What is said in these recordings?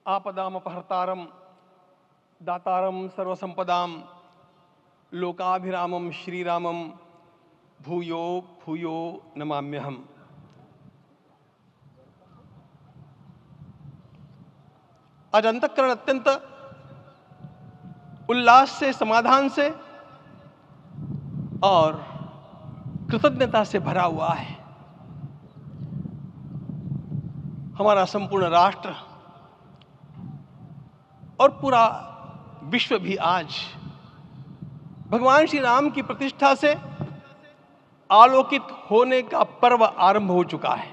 आपदामपहर्तारं दातारं सर्वसंपदां लोकाभिरामं श्रीरामं भूयो भूयो नमाम्यहम्। आज अंतःकरण अत्यंत उल्लास से, समाधान से और कृतज्ञता से भरा हुआ है। हमारा संपूर्ण राष्ट्र और पूरा विश्व भी आज भगवान श्री राम की प्रतिष्ठा से आलोकित होने का पर्व आरंभ हो चुका है।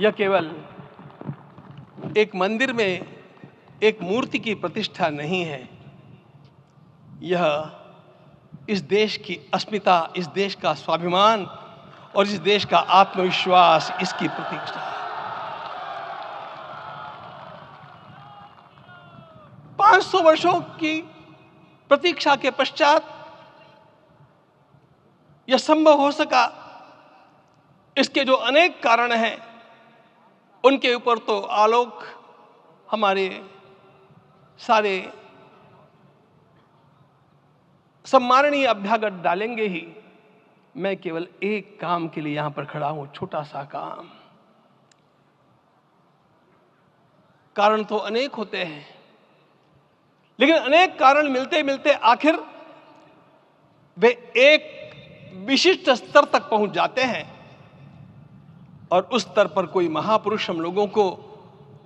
यह केवल एक मंदिर में एक मूर्ति की प्रतिष्ठा नहीं है, यह इस देश की अस्मिता, इस देश का स्वाभिमान और इस देश का आत्मविश्वास, इसकी प्रतिष्ठा है। 500 वर्षों की प्रतीक्षा के पश्चात यह संभव हो सका। इसके जो अनेक कारण हैं उनके ऊपर तो आलोक हमारे सारे सम्माननीय अभ्यागत डालेंगे ही। मैं केवल एक काम के लिए यहां पर खड़ा हूं, छोटा सा काम। कारण तो अनेक होते हैं, लेकिन अनेक कारण मिलते मिलते आखिर वे एक विशिष्ट स्तर तक पहुंच जाते हैं और उस स्तर पर कोई महापुरुष हम लोगों को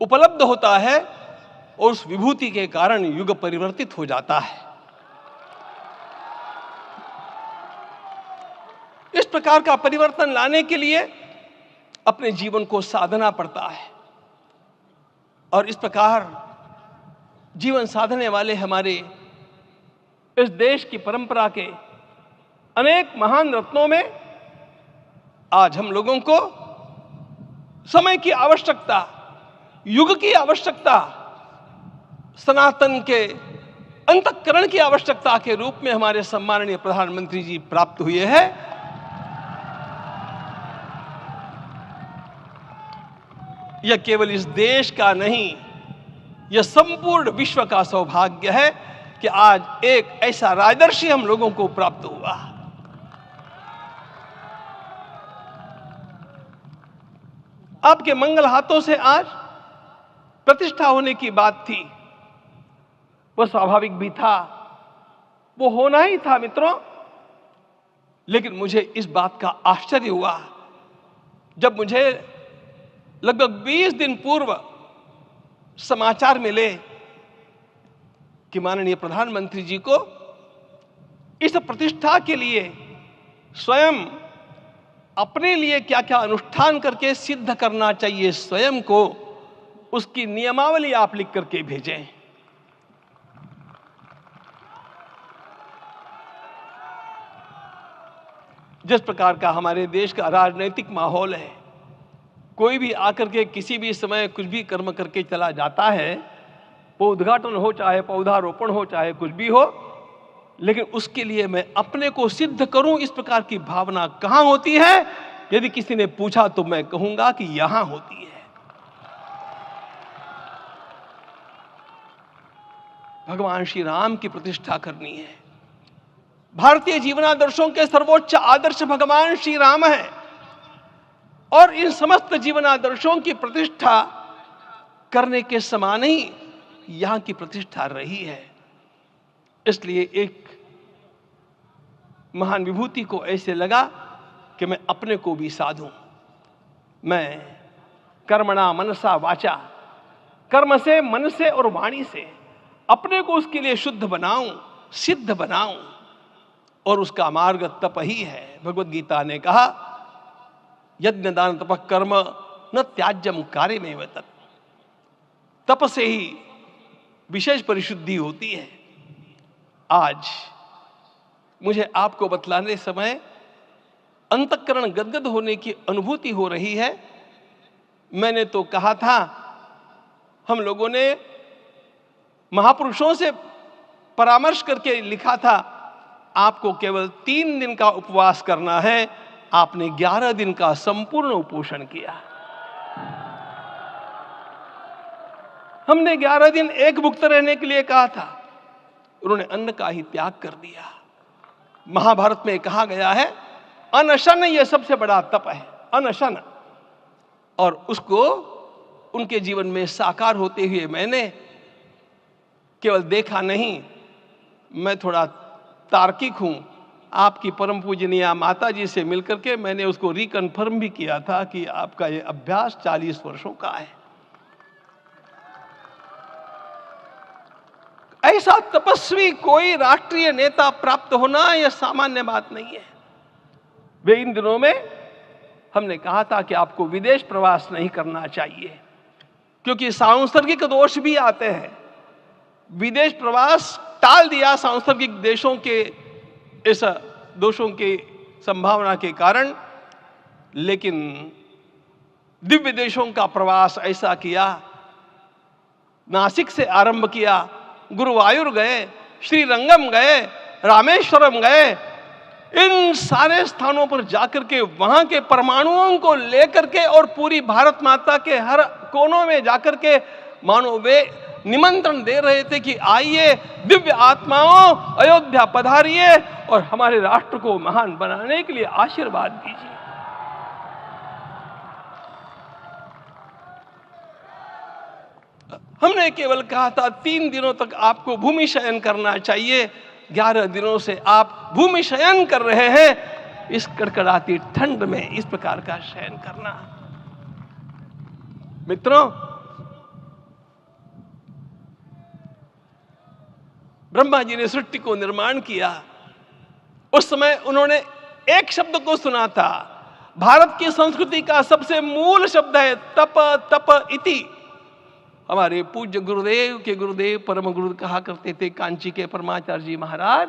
उपलब्ध होता है और उस विभूति के कारण युग परिवर्तित हो जाता है। इस प्रकार का परिवर्तन लाने के लिए अपने जीवन को साधना पड़ता है और इस प्रकार जीवन साधने वाले हमारे इस देश की परंपरा के अनेक महान रत्नों में आज हम लोगों को समय की आवश्यकता, युग की आवश्यकता, सनातन के अंतःकरण की आवश्यकता के रूप में हमारे सम्माननीय प्रधानमंत्री जी प्राप्त हुए हैं। यह केवल इस देश का नहीं, यह संपूर्ण विश्व का सौभाग्य है कि आज एक ऐसा राजदर्शी हम लोगों को प्राप्त हुआ। आपके मंगल हाथों से आज प्रतिष्ठा होने की बात थी, वह स्वाभाविक भी था, वो होना ही था मित्रों। लेकिन मुझे इस बात का आश्चर्य हुआ जब मुझे लगभग 20 दिन पूर्व समाचार मिले कि माननीय प्रधानमंत्री जी को इस प्रतिष्ठा के लिए स्वयं अपने लिए क्या क्या अनुष्ठान करके सिद्ध करना चाहिए, स्वयं को उसकी नियमावली आप लिख करके भेजें। जिस प्रकार का हमारे देश का राजनीतिक माहौल है, कोई भी आकर के किसी भी समय कुछ भी कर्म करके चला जाता है, वो उद्घाटन हो चाहे पौधारोपण हो चाहे कुछ भी हो, लेकिन उसके लिए मैं अपने को सिद्ध करूं, इस प्रकार की भावना कहां होती है? यदि किसी ने पूछा तो मैं कहूंगा कि यहां होती है। भगवान श्री राम की प्रतिष्ठा करनी है। भारतीय जीवनादर्शों के सर्वोच्च आदर्श भगवान श्री राम है और इन समस्त जीवनादर्शों की प्रतिष्ठा करने के समान ही यहां की प्रतिष्ठा रही है। इसलिए एक महान विभूति को ऐसे लगा कि मैं अपने को भी साधूं। मैं कर्मणा मनसा वाचा, कर्म से, मन से और वाणी से अपने को उसके लिए शुद्ध बनाऊं, सिद्ध बनाऊं, और उसका मार्ग तप ही है। भगवद गीता ने कहा, यज्ञ दान तप कर्म न त्याज्यम कार्यमेव तत्। तप से ही विशेष परिशुद्धि होती है। आज मुझे आपको बतलाने समय अंतःकरण गदगद होने की अनुभूति हो रही है। मैंने तो कहा था, हम लोगों ने महापुरुषों से परामर्श करके लिखा था, आपको केवल 3 दिन का उपवास करना है। आपने 11 दिन का संपूर्ण उपोषण किया। हमने 11 दिन एक भुक्त रहने के लिए कहा था, उन्होंने अन्न का ही त्याग कर दिया। महाभारत में कहा गया है अनशन यह सबसे बड़ा तप है, अनशन। और उसको उनके जीवन में साकार होते हुए मैंने केवल देखा नहीं, मैं थोड़ा तार्किक हूं। आपकी परम पूजनीय माता जी से मिलकर के मैंने उसको रिकन्फर्म भी किया था कि आपका ये अभ्यास 40 वर्षों का है। ऐसा तपस्वी कोई राष्ट्रीय नेता प्राप्त होना यह सामान्य बात नहीं है। वे इन दिनों में हमने कहा था कि आपको विदेश प्रवास नहीं करना चाहिए, क्योंकि सांसर्गिक दोष भी आते हैं। विदेश प्रवास टाल दिया सांसर्गिक देशों के इस दोषों के संभावना के कारण, लेकिन दिव्य देशों का प्रवास ऐसा किया। नासिक से आरंभ किया, गुरुवायूर गए, श्रीरंगम गए, रामेश्वरम गए। इन सारे स्थानों पर जाकर के वहां के परमाणुओं को लेकर के और पूरी भारत माता के हर कोनों में जाकर के मानो वे निमंत्रण दे रहे थे कि आइए दिव्य आत्माओं, अयोध्या पधारिए और हमारे राष्ट्र को महान बनाने के लिए आशीर्वाद दीजिए। हमने केवल कहा था 3 दिनों तक आपको भूमि शयन करना चाहिए। 11 दिनों से आप भूमि शयन कर रहे हैं। इस कड़कड़ाती ठंड में इस प्रकार का शयन करना, मित्रों, ब्रह्मा जी ने सृष्टि को निर्माण किया। उस समय उन्होंने एक शब्द को सुना था। भारत की संस्कृति का सबसे मूल शब्द है तप, तप इति। हमारे पूज्य गुरुदेव के गुरुदेव परम गुरु कहा करते थे, कांची के परमाचार्य जी महाराज,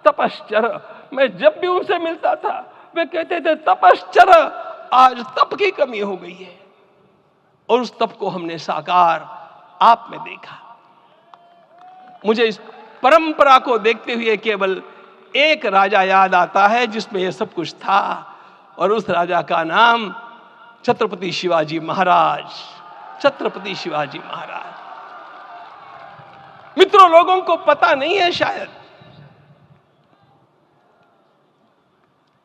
तपश्चर। मैं जब भी उनसे मिलता था वे कहते थे तपश्चर। आज तप की कमी हो गई है और उस तप को हमने साकार आप में देखा। मुझे इस परंपरा को देखते हुए केवल एक राजा याद आता है जिसमें यह सब कुछ था, और उस राजा का नाम छत्रपति शिवाजी महाराज। छत्रपति शिवाजी महाराज। मित्रों, लोगों को पता नहीं है शायद,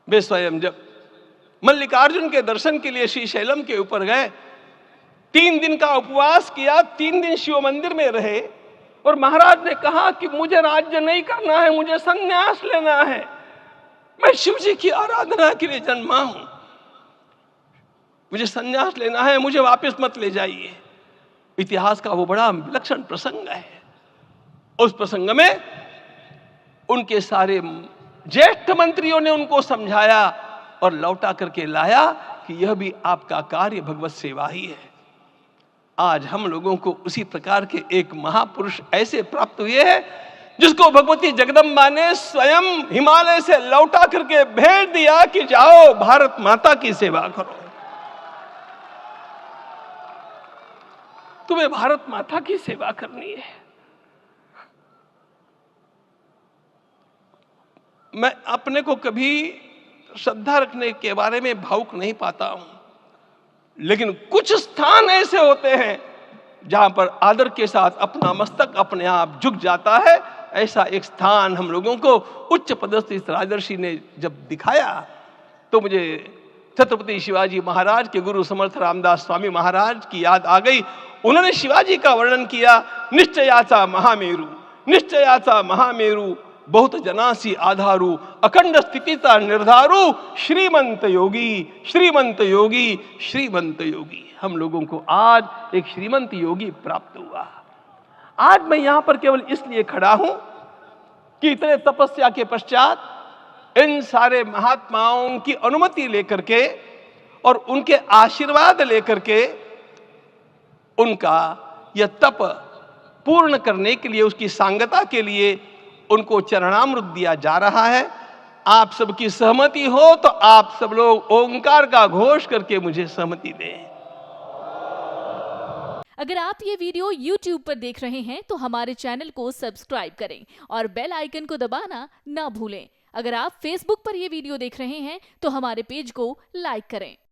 वे स्वयं जब मल्लिकार्जुन के दर्शन के लिए श्रीशैलम के ऊपर गए, 3 दिन का उपवास किया, 3 दिन शिव मंदिर में रहे और महाराज ने कहा कि मुझे राज्य नहीं करना है, मुझे संन्यास लेना है, मैं शिव जी की आराधना के लिए जन्मा हूं, मुझे संन्यास लेना है, मुझे वापस मत ले जाइए। इतिहास का वो बड़ा विलक्षण प्रसंग है। उस प्रसंग में उनके सारे ज्येष्ठ मंत्रियों ने उनको समझाया और लौटा करके लाया कि यह भी आपका कार्य भगवत सेवा ही है। आज हम लोगों को उसी प्रकार के एक महापुरुष ऐसे प्राप्त हुए हैं जिसको भगवती जगदम्बा ने स्वयं हिमालय से लौटा करके भेज दिया कि जाओ भारत माता की सेवा करो। तुम्हें भारत माता की सेवा करनी है। मैं अपने को कभी श्रद्धा रखने के बारे में भावुक नहीं पाता हूं, लेकिन कुछ स्थान ऐसे होते हैं जहां पर आदर के साथ अपना मस्तक अपने आप झुक जाता है। ऐसा एक स्थान हम लोगों को उच्च पदस्थ इस राजर्षि ने जब दिखाया तो मुझे छत्रपति शिवाजी महाराज के गुरु समर्थ रामदास स्वामी महाराज की याद आ गई। उन्होंने शिवाजी का वर्णन किया, निश्चयाचा महामेरु, निश्चयाचा महामेरु, बहुत जनासी आधारु, अखंड स्थितिता निर्धारु, श्रीमंत योगी, श्रीमंत योगी, श्रीमंत योगी। हम लोगों को आज एक श्रीमंत योगी प्राप्त हुआ। आज मैं यहां पर केवल इसलिए खड़ा हूं कि इतने तपस्या के पश्चात इन सारे महात्माओं की अनुमति लेकर के और उनके आशीर्वाद लेकर के उनका यह तप पूर्ण करने के लिए, उसकी सांगता के लिए उनको चरणामृत दिया जा रहा है। आप सबकी सहमति हो तो आप सब लोग ओंकार का घोष करके मुझे सहमति दें। अगर आप ये वीडियो YouTube पर देख रहे हैं तो हमारे चैनल को सब्सक्राइब करें और बेल आइकन को दबाना ना भूलें। अगर आप Facebook पर ये वीडियो देख रहे हैं तो हमारे पेज को लाइक करें।